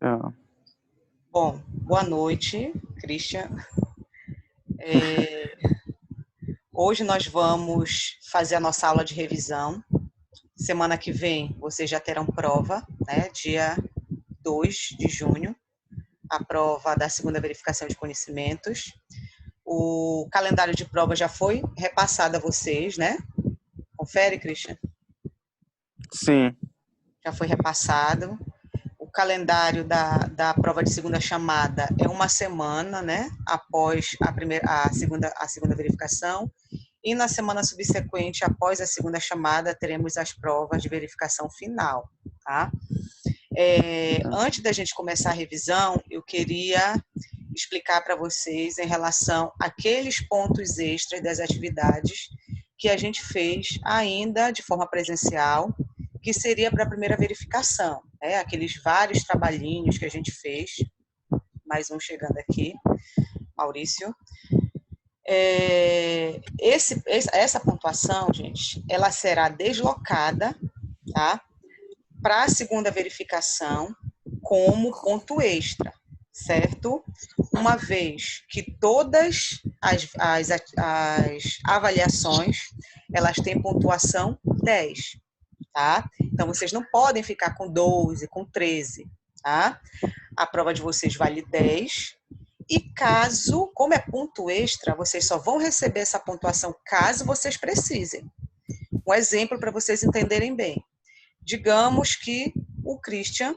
Ah, Bom, boa noite, Christian. É, Hoje nós vamos fazer a nossa aula de revisão. Semana que vem vocês já terão prova, né? Dia 2 de junho, a prova da segunda verificação de conhecimentos. O calendário de prova já foi repassado a vocês, né? Confere, Christian? sim. Já foi repassado. O calendário da prova de segunda chamada é uma semana, né? Após a segunda verificação. E na semana subsequente, após a segunda chamada, teremos as provas de verificação final, tá? Antes da gente começar a revisão, eu queria explicar para vocês em relação àqueles pontos extras das atividades que a gente fez ainda de forma presencial, que seria para a primeira verificação, né? Aqueles vários trabalhinhos que a gente fez. Mais um chegando aqui, Maurício. Essa pontuação, gente, ela será deslocada, tá, para a segunda verificação como ponto extra, certo? Uma vez que todas as avaliações, elas têm pontuação 10, tá? Então, vocês não podem ficar com 12, com 13, tá? A prova de vocês vale 10, e caso, como é ponto extra, vocês só vão receber essa pontuação caso vocês precisem. Um exemplo para vocês entenderem bem. Digamos que o Christian,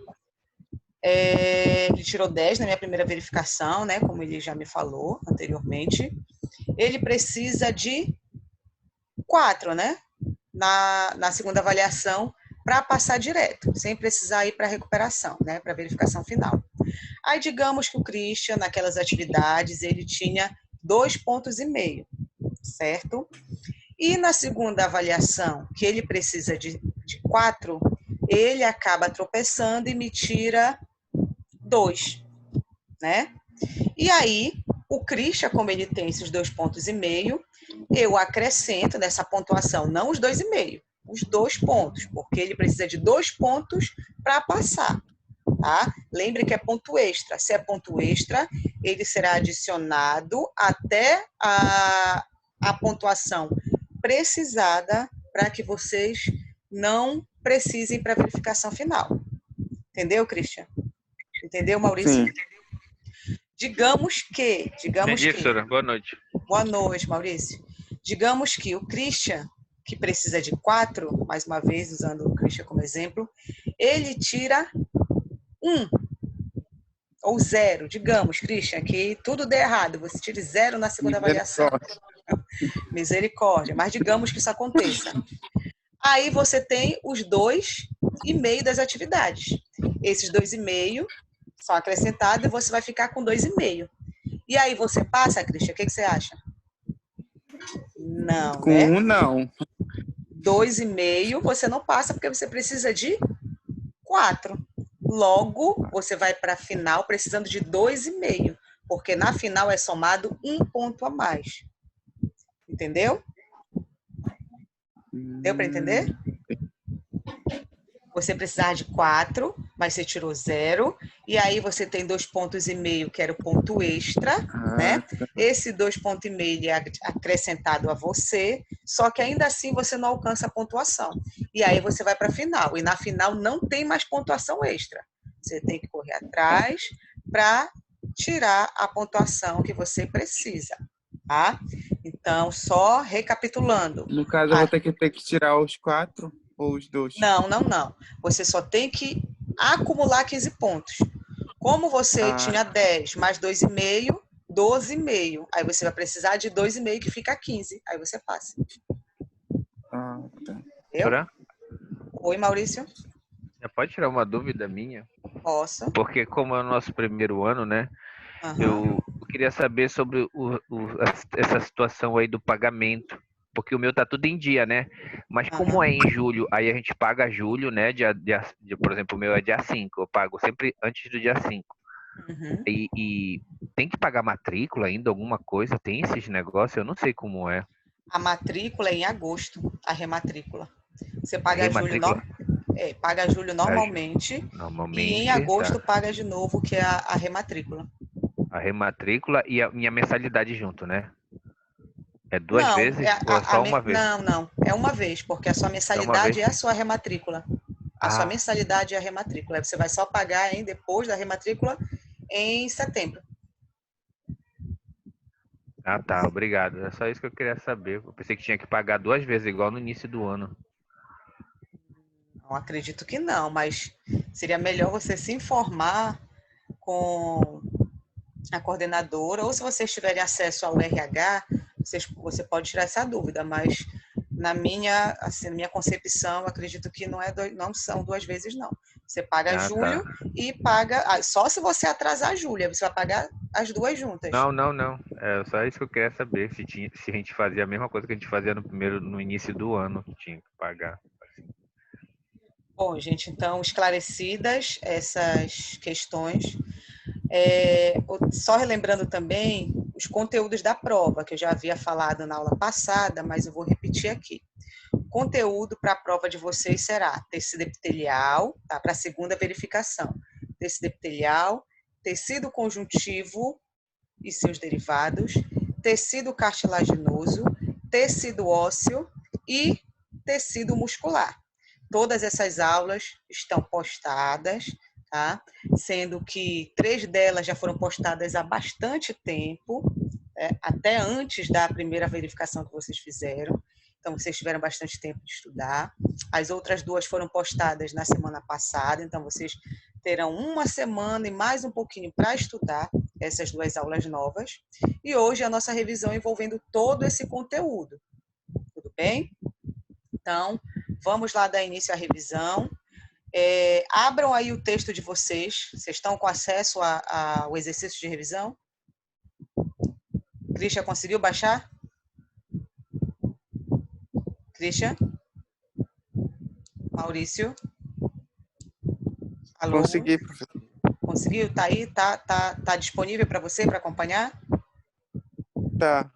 ele tirou 10 na minha primeira verificação, né, como ele já me falou anteriormente. Ele precisa de 4, né, na segunda avaliação, para passar direto, sem precisar ir para a recuperação, né, para a verificação final. Aí, digamos que o Christian, naquelas atividades, ele tinha 2,5 pontos, certo? E na segunda avaliação, que ele precisa de 4, ele acaba tropeçando e me tira 2, né? E aí, o Christian, como ele tem esses 2,5 pontos, eu acrescento nessa pontuação, não os 2,5, os 2 pontos, porque ele precisa de 2 pontos para passar. Tá? Lembre que é ponto extra. Se é ponto extra, ele será adicionado até a pontuação precisada para que vocês não precisem para a verificação final. Entendeu, Christian? Entendeu, Maurício? Sim. Entendi, professora. Boa noite. Boa noite, Maurício. Digamos que o Christian, que precisa de 4, mais uma vez, usando o Christian como exemplo, ele tira 1 ou 0, digamos, Christian, que tudo dê errado, você tire 0 na segunda avaliação. Misericórdia, mas digamos que isso aconteça. Aí você tem os 2,5 das atividades. Esses 2,5 são acrescentados e você vai ficar com 2,5. E aí você passa, Christian, o que você acha? Não, Com né? 1, não. 2,5 você não passa porque você precisa de 4. Logo, você vai para a final precisando de 2,5, porque na final é somado 1 ponto a mais. Entendeu? Deu para entender? Você precisar de 4, mas você tirou 0, e aí você tem 2,5 pontos, que era o ponto extra, né? Esse 2,5 pontos é acrescentado a você, só que ainda assim você não alcança a pontuação. E aí você vai para a final, e na final não tem mais pontuação extra. Você tem que correr atrás para tirar a pontuação que você precisa, tá? Então, só recapitulando. No caso, eu vou ter que tirar os 4 ou os 2? Não. Você só tem que acumular 15 pontos. Como você tinha 10 mais 2,5, 12,5. Aí você vai precisar de 2,5 que fica 15. Aí você passa. Tá. Entendeu? Oi, Maurício. Pode tirar uma dúvida minha? Posso. Porque como é o nosso primeiro ano, né? Uhum. Eu queria saber sobre essa situação aí do pagamento. Porque o meu tá tudo em dia, né? Mas como é em julho, aí a gente paga julho, né? Por exemplo, o meu é dia 5. Eu pago sempre antes do dia 5. Uhum. E tem que pagar matrícula ainda, alguma coisa? Tem esses negócios? Eu não sei como é. A matrícula é em agosto, a rematrícula. Você paga Rematrícula? paga julho normalmente, e Normalmente, em agosto tá. paga de novo, que é a rematrícula. A rematrícula e a minha mensalidade junto, né? É duas Não, vezes ou é só uma vez? não, é uma vez, porque a sua É uma vez? mensalidade é a sua rematrícula. A sua Ah, mensalidade é a rematrícula. Aí você vai só pagar depois da rematrícula em setembro. tá, obrigado. É só isso que eu queria saber. Eu pensei que tinha que pagar duas vezes, igual no início do ano. Não acredito que não, mas seria melhor você se informar com a coordenadora, ou se vocês tiverem acesso ao RH, você pode tirar essa dúvida, mas na minha concepção, acredito que não são duas vezes, não. Você paga Ah, julho tá. e paga, só se você atrasar julho, aí você vai pagar as duas juntas. Não, não, não. É só isso que eu queria saber. Se a gente fazia a mesma coisa que a gente fazia no início do ano, que tinha que pagar. Bom, gente, então, esclarecidas essas questões, só relembrando também os conteúdos da prova, que eu já havia falado na aula passada, mas eu vou repetir aqui. O conteúdo para a prova de vocês será tecido epitelial, tá? Para a segunda verificação. Tecido epitelial, tecido conjuntivo e seus derivados, tecido cartilaginoso, tecido ósseo e tecido muscular. Todas essas aulas estão postadas, tá? Sendo que 3 delas já foram postadas há bastante tempo, até antes da primeira verificação que vocês fizeram. Então, vocês tiveram bastante tempo de estudar. As outras 2 foram postadas na semana passada, então vocês terão uma semana e mais um pouquinho para estudar essas 2 aulas novas. E hoje a nossa revisão envolvendo todo esse conteúdo. Tudo bem? Então, vamos lá dar início à revisão. Abram aí o texto de vocês. Vocês estão com acesso ao exercício de revisão? Christian, conseguiu baixar? Christian? Maurício? Alô? Consegui, professor. Conseguiu? Tá aí? Tá disponível para você, para acompanhar? Tá.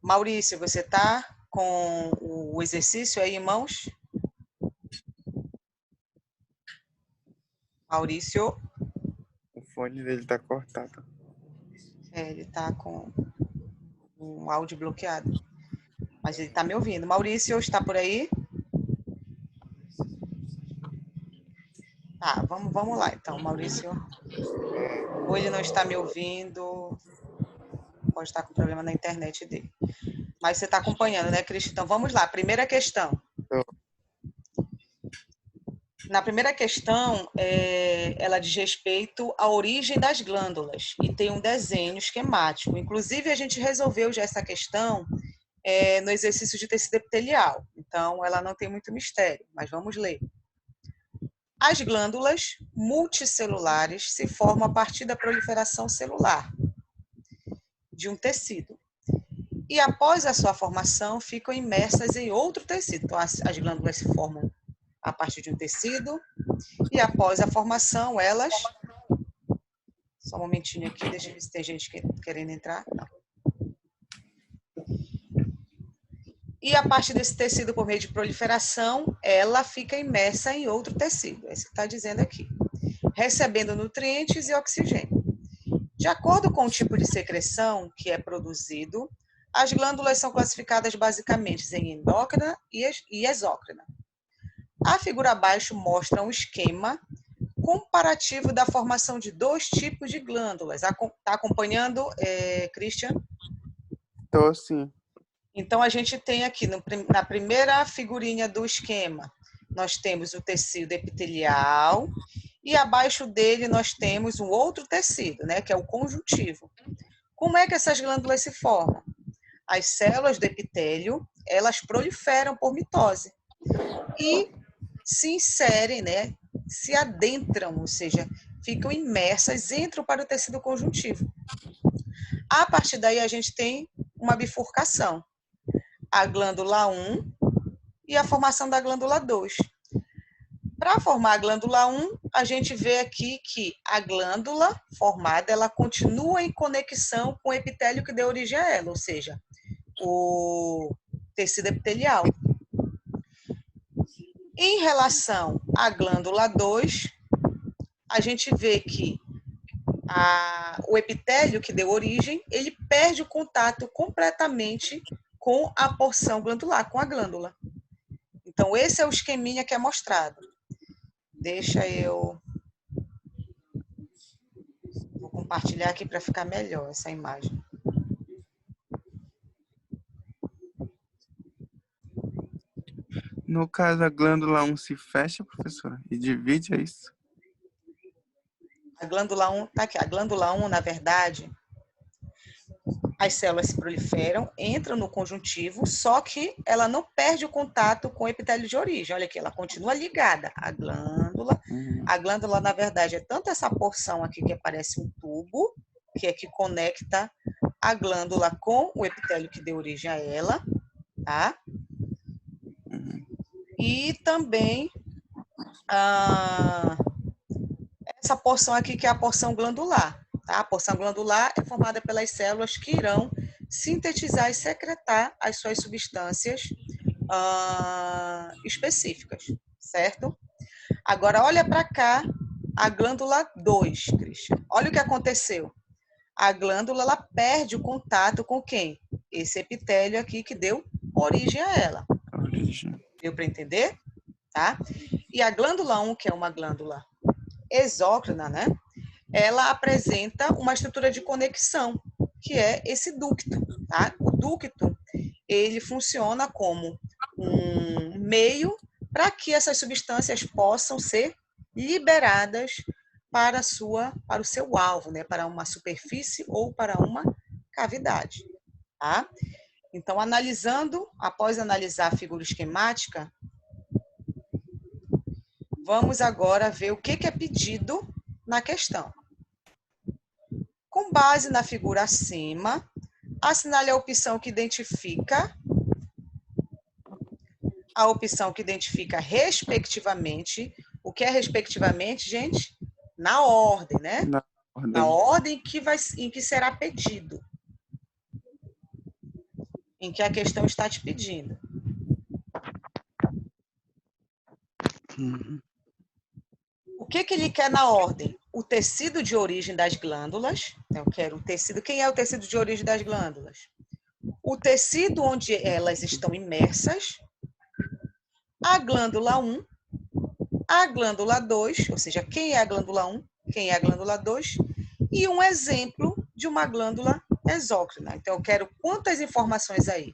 Maurício, você tá com o exercício aí em mãos? Maurício? O fone dele tá cortado. Ele tá com um áudio bloqueado. Mas ele tá me ouvindo. Maurício, está por aí? Tá, vamos lá. Então, Maurício, ou ele não está me ouvindo, pode estar com problema na internet dele. Mas você está acompanhando, né, Cristian? Então, vamos lá. Primeira questão. Na primeira questão, ela diz respeito à origem das glândulas e tem um desenho esquemático. Inclusive, a gente resolveu já essa questão no exercício de tecido epitelial. Então, ela não tem muito mistério, mas vamos ler. As glândulas multicelulares se formam a partir da proliferação celular de um tecido. E após a sua formação, ficam imersas em outro tecido. Então, as glândulas se formam a partir de um tecido, e após a formação, elas... Só um momentinho aqui, deixa eu ver se tem gente querendo entrar. Não. E a partir desse tecido, por meio de proliferação, ela fica imersa em outro tecido. É isso que está dizendo aqui. Recebendo nutrientes e oxigênio. De acordo com o tipo de secreção que é produzido, as glândulas são classificadas basicamente em endócrina e exócrina. A figura abaixo mostra um esquema comparativo da formação de 2 tipos de glândulas. Está acompanhando, Christian? Tô sim. Então, a gente tem aqui, na primeira figurinha do esquema, nós temos o tecido epitelial e abaixo dele nós temos um outro tecido, né, que é o conjuntivo. Como é que essas glândulas se formam? As células do epitélio, elas proliferam por mitose e se inserem, né, se adentram, ou seja, ficam imersas, entram para o tecido conjuntivo. A partir daí, a gente tem uma bifurcação. A glândula 1 e a formação da glândula 2. Para formar a glândula 1, a gente vê aqui que a glândula formada, ela continua em conexão com o epitélio que deu origem a ela, ou seja, o tecido epitelial. Em relação à glândula 2, a gente vê que o epitélio que deu origem, ele perde o contato completamente com a porção glandular, com a glândula. Então, esse é o esqueminha que é mostrado. Deixa eu... Vou compartilhar aqui para ficar melhor essa imagem. No caso, a glândula 1 se fecha, professora, e divide, é isso? A glândula 1, tá aqui. A glândula 1, na verdade, as células se proliferam, entram no conjuntivo, só que ela não perde o contato com o epitélio de origem. Olha aqui, ela continua ligada à glândula. A glândula, na verdade, é tanto essa porção aqui que parece um tubo, que é que conecta a glândula com o epitélio que deu origem a ela, tá? E também essa porção aqui, que é a porção glandular. Tá? A porção glandular é formada pelas células que irão sintetizar e secretar as suas substâncias específicas, certo? Agora, olha para cá a glândula 2, Christian. Olha o que aconteceu. A glândula ela perde o contato com quem? Esse epitélio aqui que deu origem a ela. Deu para entender? Tá? E a glândula 1, que é uma glândula exócrina, né? Ela apresenta uma estrutura de conexão, que é esse ducto, tá? O ducto, ele funciona como um meio para que essas substâncias possam ser liberadas para o seu alvo, né? Para uma superfície ou para uma cavidade, tá? Então, após analisar a figura esquemática, vamos agora ver o que é pedido na questão. Com base na figura acima, assinale a opção que identifica respectivamente. O que é respectivamente, gente? Na ordem, né? Na ordem em que será pedido. Em que a questão está te pedindo. O que ele quer na ordem? O tecido de origem das glândulas. Eu quero o tecido. Quem é o tecido de origem das glândulas? O tecido onde elas estão imersas. A glândula 1. A glândula 2, ou seja, quem é a glândula 1, quem é a glândula 2, e um exemplo de uma glândula exócrina. Então, eu quero quantas informações aí?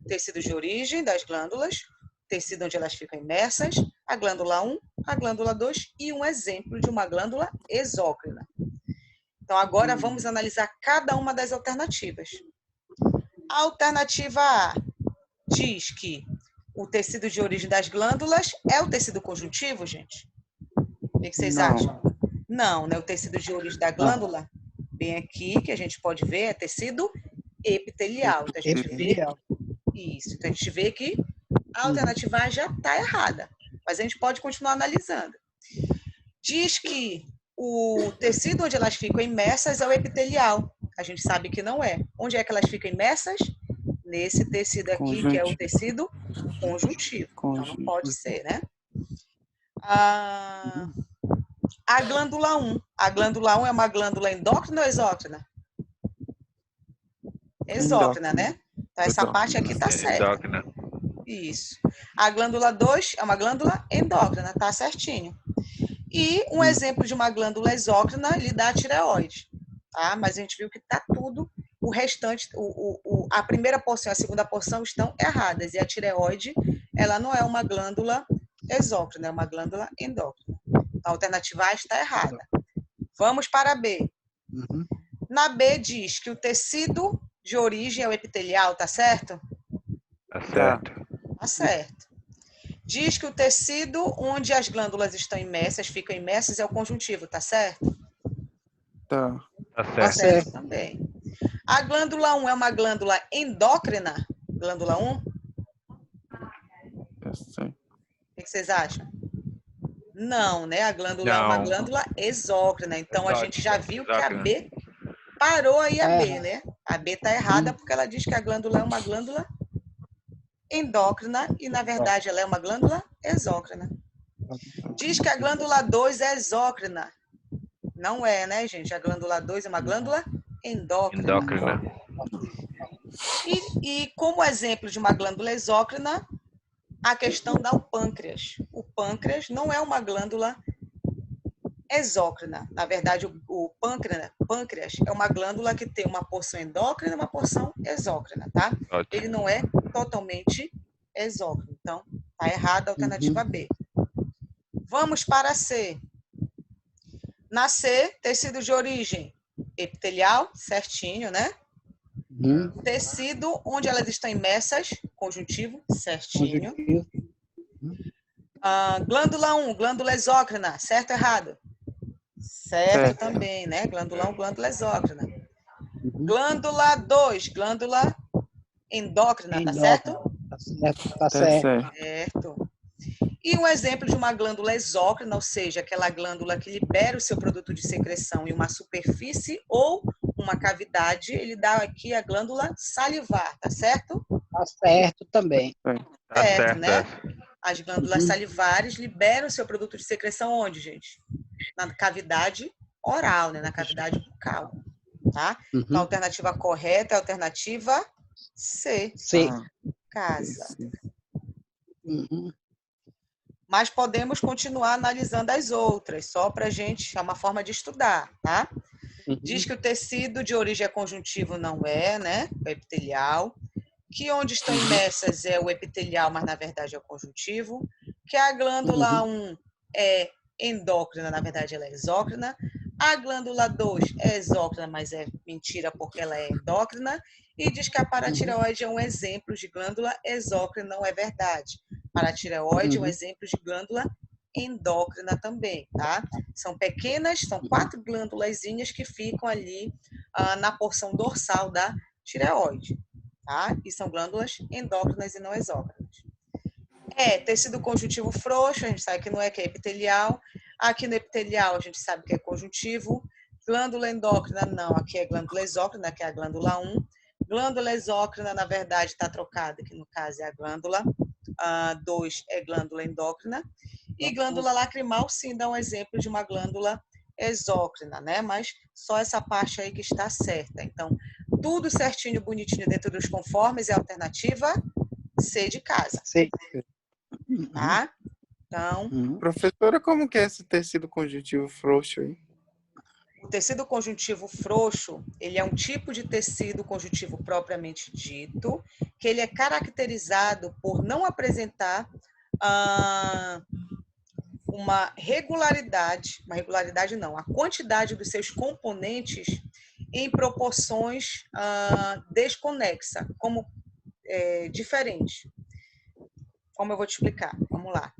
Tecido de origem das glândulas, tecido onde elas ficam imersas, a glândula 1, a glândula 2 e um exemplo de uma glândula exócrina. Então, agora vamos analisar cada uma das alternativas. A alternativa A diz que o tecido de origem das glândulas é o tecido conjuntivo, gente? O que vocês acham? Não, né? O tecido de origem da glândula, bem aqui, que a gente pode ver, é tecido epitelial. Então, a gente vê isso. Então, a gente vê que a alternativa A já está errada, mas a gente pode continuar analisando. Diz que o tecido onde elas ficam imersas é o epitelial. A gente sabe que não é. Onde é que elas ficam imersas? Nesse tecido aqui, que é o tecido conjuntivo. Então, não pode ser, né? A glândula 1. A glândula 1 é uma glândula endócrina ou exócrina? Exócrina, né? Então, essa parte aqui está certa. Endócrina. Isso. A glândula 2 é uma glândula endócrina, tá certinho. E um exemplo de uma glândula exócrina lhe dá a tireoide, tá? Mas a gente viu que está tudo, o restante, a primeira porção e a segunda porção estão erradas. E a tireoide, ela não é uma glândula exócrina, é uma glândula endócrina. Então, a alternativa A está errada. Vamos para a B. Na B diz que o tecido de origem é o epitelial, tá certo? Tá certo. Tá certo. Diz que o tecido onde as glândulas estão imersas, ficam imersas, é o conjuntivo, tá certo? Tá. Tá certo também. A glândula 1 é uma glândula endócrina? Glândula 1? Eu sei. O que vocês acham? Não, né? A glândula é uma glândula exócrina. Então, a gente já viu que a B parou aí a B, né? A B está errada porque ela diz que a glândula é uma glândula endócrina e, na verdade, ela é uma glândula exócrina. Diz que a glândula 2 é exócrina. Não é, né, gente? A glândula 2 é uma glândula endócrina. Endócrina. E como exemplo de uma glândula exócrina, a questão dá o pâncreas. O pâncreas não é uma glândula exócrina. Na verdade, o pâncreas é uma glândula que tem uma porção endócrina e uma porção exócrina, tá? Ótimo. Ele não é totalmente exócrino. Então, tá errada a alternativa B. Vamos para a C. Na C, tecido de origem epitelial, certinho, né? Tecido onde elas estão imersas, conjuntivo, certinho. Glândula 1, glândula exócrina, certo ou errado? Certo também, né? Glândula 1, glândula exócrina. Glândula 2, glândula endócrina, tá certo? Tá certo. Certo. E um exemplo de uma glândula exócrina, ou seja, aquela glândula que libera o seu produto de secreção em uma superfície ou uma cavidade, ele dá aqui a glândula salivar, tá certo? Tá certo também. Tá certo, né? As glândulas salivares liberam o seu produto de secreção onde, gente? Na cavidade oral, né? Na cavidade bucal, tá? Então, a alternativa correta é a alternativa C. C. Casa. Mas podemos continuar analisando as outras, só para a gente, é uma forma de estudar, tá? Diz que o tecido de origem conjuntivo não é, né? É epitelial. Que onde estão imersas é o epitelial, mas na verdade é o conjuntivo. Que a glândula 1 é endócrina, na verdade ela é exócrina. A glândula 2 é exócrina, mas é mentira porque ela é endócrina. E diz que a paratireoide é um exemplo de glândula exócrina, não é verdade. Paratireoide é um exemplo de glândula endócrina também, tá? São pequenas, são 4 glândulazinhas que ficam ali na porção dorsal da tireoide, tá? E são glândulas endócrinas e não exócrinas. Tecido conjuntivo frouxo, a gente sabe que não é, que é epitelial. Aqui no epitelial a gente sabe que é conjuntivo. Glândula endócrina, não, aqui é glândula exócrina, que é a glândula 1. Glândula exócrina, na verdade, está trocada, que no caso é a glândula 2 é glândula endócrina. E glândula lacrimal, sim, dá um exemplo de uma glândula exócrina, né? Mas só essa parte aí que está certa. Então, tudo certinho, bonitinho dentro dos conformes é a alternativa C de casa. C. Tá? Então, Professora, como que é esse tecido conjuntivo frouxo aí? o tecido conjuntivo frouxo, ele é um tipo de tecido conjuntivo propriamente dito, que ele é caracterizado por não apresentar uma regularidade não, a quantidade dos seus componentes em proporções desconexa, como diferente. Como eu vou te explicar? Vamos lá.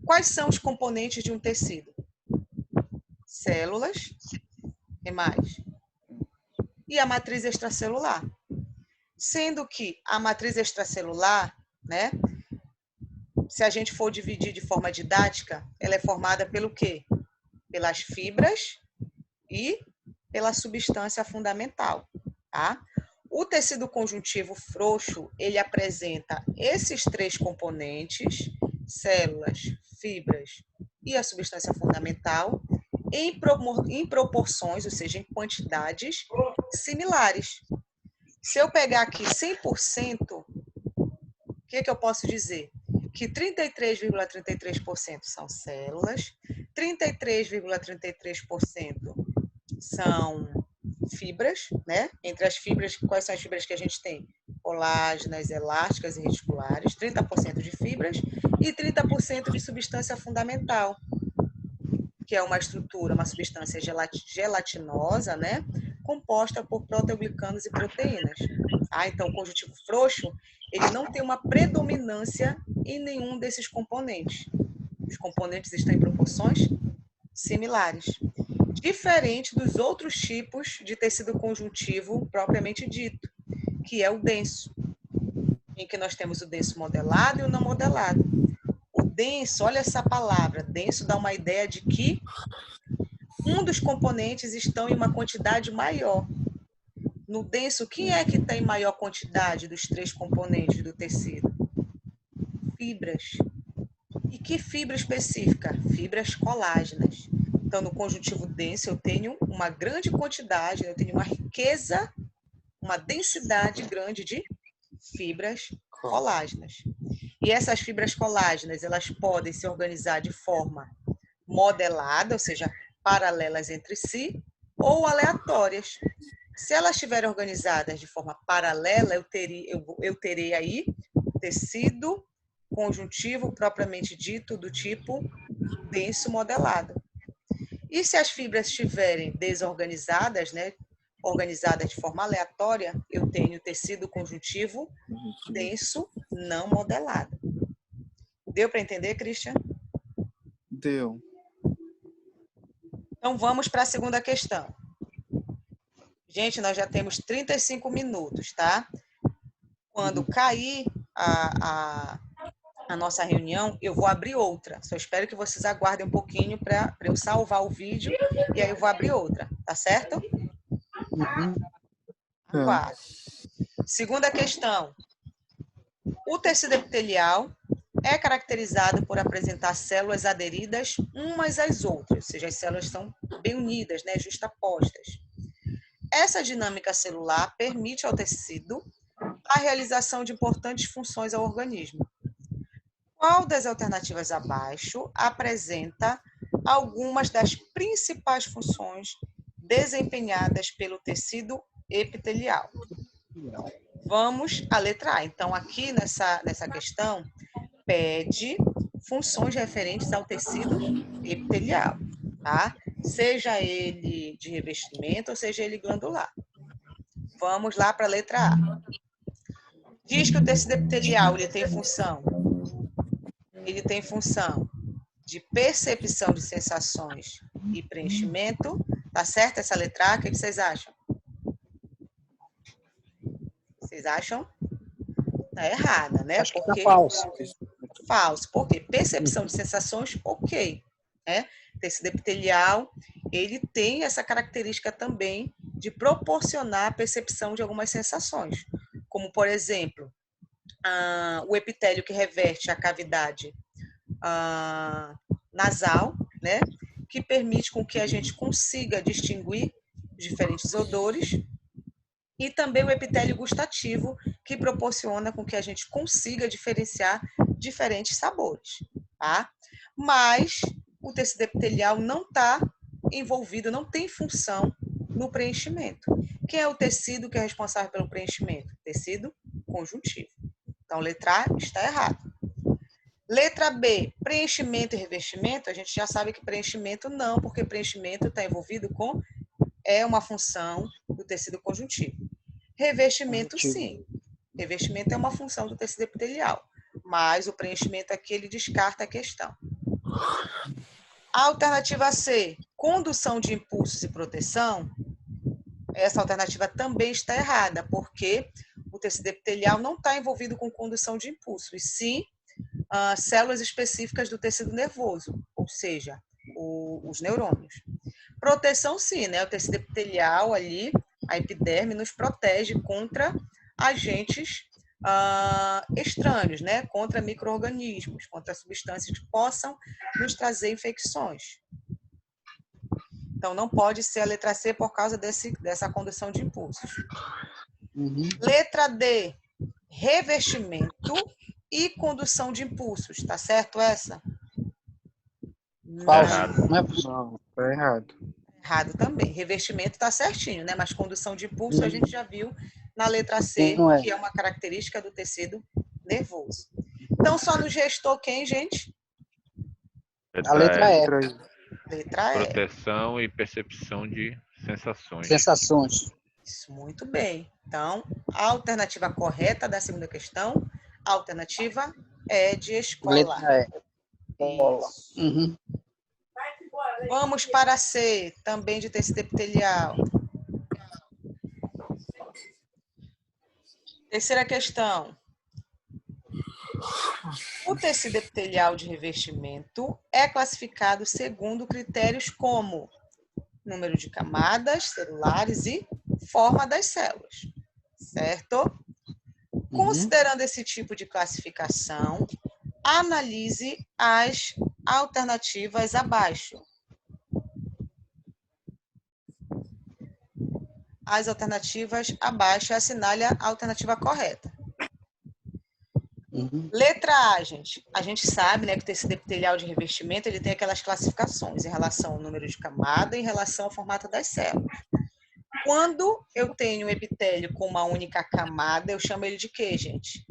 Quais são os componentes de um tecido? Células, e mais? E a matriz extracelular. Sendo que a matriz extracelular, né, se a gente for dividir de forma didática, ela é formada pelo quê? Pelas fibras e pela substância fundamental, tá? O tecido conjuntivo frouxo, ele apresenta esses 3 componentes, células, fibras e a substância fundamental, em proporções, ou seja, em quantidades similares. Se eu pegar aqui 100%, o que eu posso dizer? Que 33,33% são células, 33,33% são fibras, né? Entre as fibras, quais são as fibras que a gente tem? Colágenas, elásticas e reticulares, 30% de fibras e 30% de substância fundamental, que é uma estrutura, uma substância gelatinosa, né? Composta por proteoglicanos e proteínas. Então, o conjuntivo frouxo, ele não tem uma predominância em nenhum desses componentes. Os componentes estão em proporções similares. Diferente dos outros tipos de tecido conjuntivo propriamente dito, que é o denso, em que nós temos o denso modelado e o não modelado. O denso, olha essa palavra, denso dá uma ideia de que um dos componentes estão em uma quantidade maior. No denso, quem é que tem maior quantidade dos 3 componentes do tecido? fibras. E que fibra específica? Fibras colágenas. Então, no conjuntivo denso, eu tenho uma grande quantidade, eu tenho uma riqueza, uma densidade grande de fibras colágenas. E essas fibras colágenas, elas podem se organizar de forma modelada, ou seja, paralelas entre si, ou aleatórias. Se elas estiverem organizadas de forma paralela, eu terei aí tecido conjuntivo propriamente dito do tipo denso modelado. E se as fibras estiverem desorganizadas, né, organizadas de forma aleatória, eu tenho tecido conjuntivo denso não modelado. Deu para entender, Christian? Deu. Então, vamos para a segunda questão. Gente, nós já temos 35 minutos, tá? Quando cair a nossa reunião, eu vou abrir outra. Só espero que vocês aguardem um pouquinho para eu salvar o vídeo e aí eu vou abrir outra, tá certo? Aguarde. Segunda questão. O tecido epitelial é caracterizado por apresentar células aderidas umas às outras, ou seja, as células estão bem unidas, né, justapostas. Essa dinâmica celular permite ao tecido a realização de importantes funções ao organismo. Qual das alternativas abaixo apresenta algumas das principais funções desempenhadas pelo tecido epitelial? Vamos à letra A. Então, aqui nessa questão, pede funções referentes ao tecido epitelial, tá? Seja ele de revestimento ou seja ele glandular. Vamos lá para a letra A. Diz que o tecido epitelial ele tem função de percepção de sensações e preenchimento. Tá certo essa letra A? O que vocês acham? Vocês acham? Tá errada, né? Acho que tá falso. Falso. Por quê? Percepção de sensações, ok. Né? Tecido epitelial, ele tem essa característica também de proporcionar a percepção de algumas sensações. Como, por exemplo, o epitélio que reverte a cavidade nasal, né? Que permite com que a gente consiga distinguir diferentes odores, e também o epitélio gustativo, que proporciona com que a gente consiga diferenciar diferentes sabores, tá? Mas o tecido epitelial não está envolvido, não tem função no preenchimento. Quem é o tecido que é responsável pelo preenchimento? Tecido conjuntivo. Então, letra A está errada. Letra B, preenchimento e revestimento, a gente já sabe que preenchimento não, porque preenchimento está envolvido com uma função do tecido conjuntivo. Revestimento, sim. Revestimento é uma função do tecido epitelial, mas o preenchimento aqui ele descarta a questão. A alternativa C, condução de impulsos e proteção, essa alternativa também está errada, porque o tecido epitelial não está envolvido com condução de impulso, e sim células específicas do tecido nervoso, ou seja, os neurônios. Proteção, sim, né? O tecido epitelial ali, a epiderme, nos protege contra agentes estranhos, né? Contra micro-organismos, contra substâncias que possam nos trazer infecções. Então, não pode ser a letra C por causa dessa condução de impulsos. Letra D, revestimento e condução de impulsos. Tá certo essa? Falso. Não, tá errado. Errado também. Revestimento está certinho, né? Mas condução de impulso a gente já viu na letra C, que é uma característica do tecido nervoso. Então, só nos restou quem, gente? A letra E. Letra E. Proteção e percepção de sensações. Sensações. Isso, muito bem. Então, a alternativa correta da segunda questão, a alternativa é de escola. Letra E. Isso. Vamos para C, também de tecido epitelial. Terceira questão. O tecido epitelial de revestimento é classificado segundo critérios como número de camadas celulares e forma das células, certo? Considerando esse tipo de classificação, Analise as alternativas abaixo. As alternativas abaixo, assinale a alternativa correta. Uhum. Letra A, gente. A gente sabe, né, que o tecido epitelial de revestimento ele tem aquelas classificações em relação ao número de camada e em relação ao formato das células. Quando eu tenho um epitélio com uma única camada, eu chamo ele de quê, gente?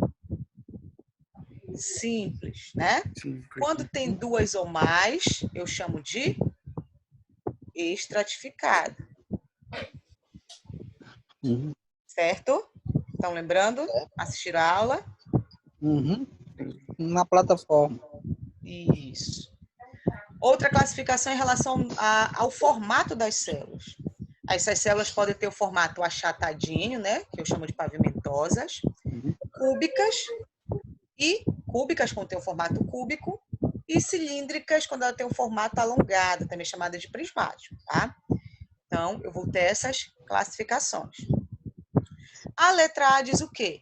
Simples, né? Simples. Quando tem duas ou mais, eu chamo de estratificado, Uhum. certo? Estão lembrando? Assistiram a aula? Uhum. Na plataforma. Isso. Outra classificação em relação ao formato das células. Essas células podem ter o formato achatadinho, né? Que eu chamo de pavimentosas, Uhum. cúbicas quando tem o formato cúbico, e cilíndricas quando ela tem um formato alongado, também chamada de prismático, tá? Então, eu vou ter essas classificações. A letra A diz o quê?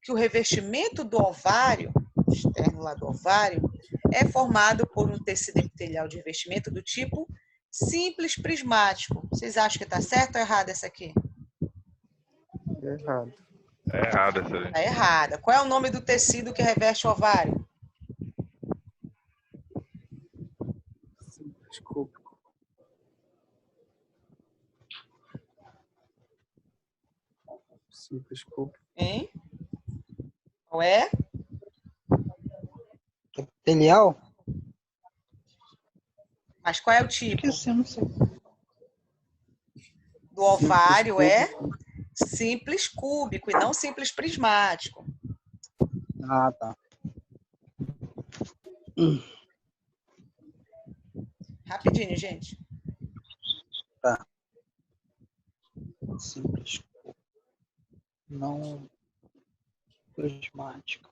Que o revestimento do ovário, externo lá do ovário, é formado por um tecido epitelial de revestimento do tipo simples prismático. Vocês acham que está certo ou errado essa aqui? Errado. É errado essa aí. Está errada. Qual é o nome do tecido que reveste o ovário? Simples cúbico. Simples cúbico. Hein? Qual é? Epitelial? Mas qual é o tipo? Esqueci, eu não sei. Do ovário é cúbico. simples cúbico e não simples prismático. Ah, tá. Rapidinho, gente. Tá. Simples. Não prismático.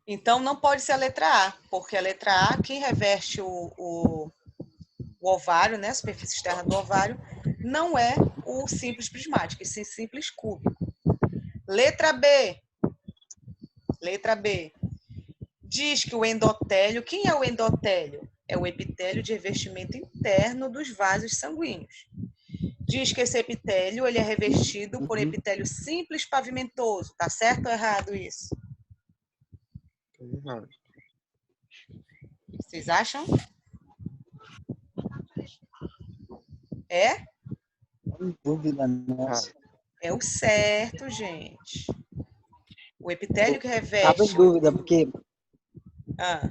Então, não pode ser a letra A, porque a letra A, quem reveste o ovário, né, a superfície externa do ovário, não é o simples prismático, e sim simples cúbico. Letra B. Letra B. Diz que o endotélio, quem é o endotélio? É o epitélio de revestimento interno dos vasos sanguíneos. Diz que esse epitélio ele é revestido por epitélio simples pavimentoso. Tá certo ou errado isso? Errado. Vocês acham? É? Sem dúvida nessa. É o certo, gente. O epitélio que Tava reveste... em dúvida, porque... Ah,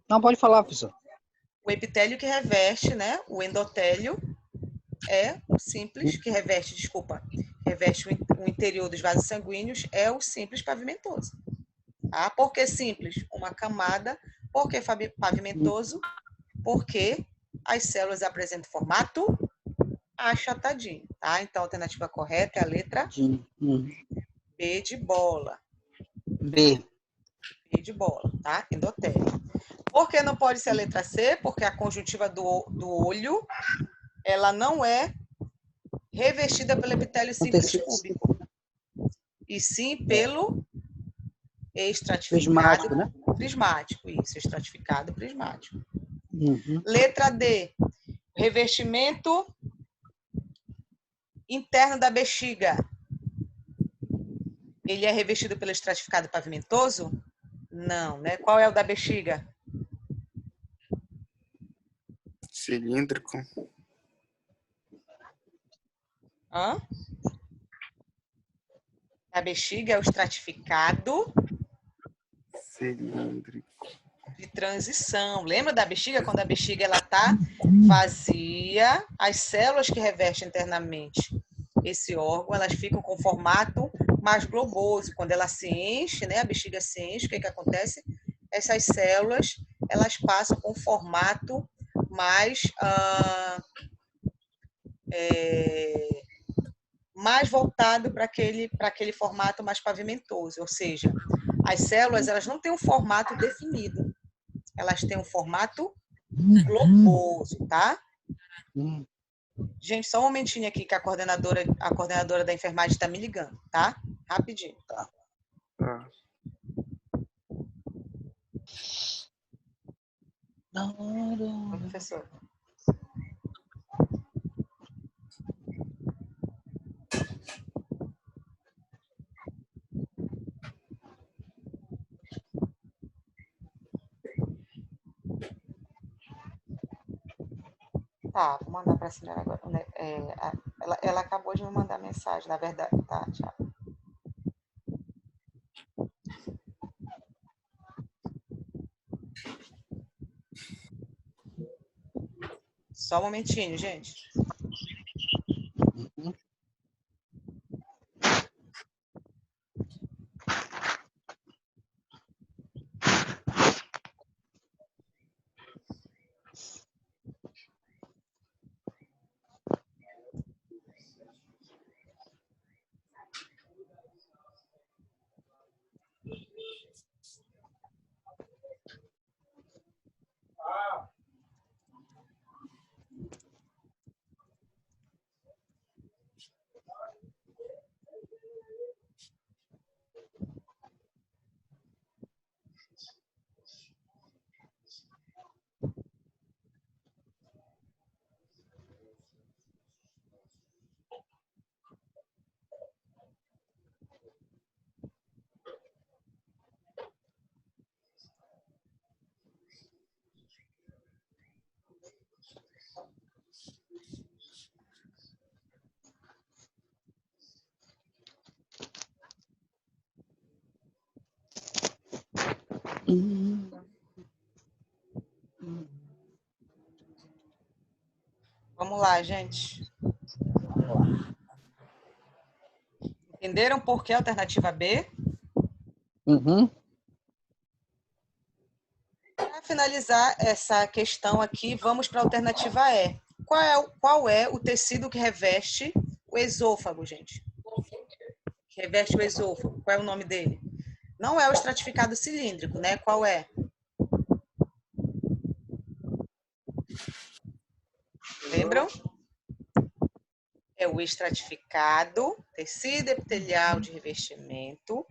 Não, pode falar, professor. o epitélio que reveste, né? O endotélio é o simples, que reveste, reveste o interior dos vasos sanguíneos, é o simples pavimentoso. Tá? Por que simples? Uma camada. Por que pavimentoso? Porque as células apresentam formato achatadinho, tá? Então, a alternativa correta é a letra B de bola. B. B de bola, tá? Endotélio. Por que não pode ser a letra C? Porque a conjuntiva do olho, ela não é revestida pelo epitélio simples cúbico, e sim pelo estratificado Prismático, né? prismático. Isso, estratificado prismático. Uhum. Letra D. Revestimento interno da bexiga. Ele é revestido pelo estratificado pavimentoso? Não, né? Qual é o da bexiga? Cilíndrico. Hã? A bexiga é o estratificado Cilíndrico. de transição. Lembra da bexiga? Quando a bexiga ela tá vazia, as células que revestem internamente esse órgão, elas ficam com formato mais globoso. Quando ela se enche, né, a bexiga se enche, o que acontece? Essas células, elas passam com um formato mais mais voltado para aquele formato mais pavimentoso, ou seja, as células elas não têm um formato definido, elas têm um formato globoso, tá? Gente, só um momentinho aqui que a coordenadora da enfermagem está me ligando, tá? Rapidinho. Tá. Oi, professor. Tá, vou mandar para a senhora agora. Ela acabou de me mandar mensagem, na verdade. Tá, tchau. Só um momentinho, gente. Vamos lá, gente. Entenderam por que a alternativa B? Uhum. Para finalizar essa questão aqui, vamos para a alternativa E. Qual é o tecido que reveste o esôfago, gente? Que reveste o esôfago. Qual é o nome dele? Não é o estratificado cilíndrico, né? Qual é? Lembram? É o estratificado, tecido epitelial de revestimento,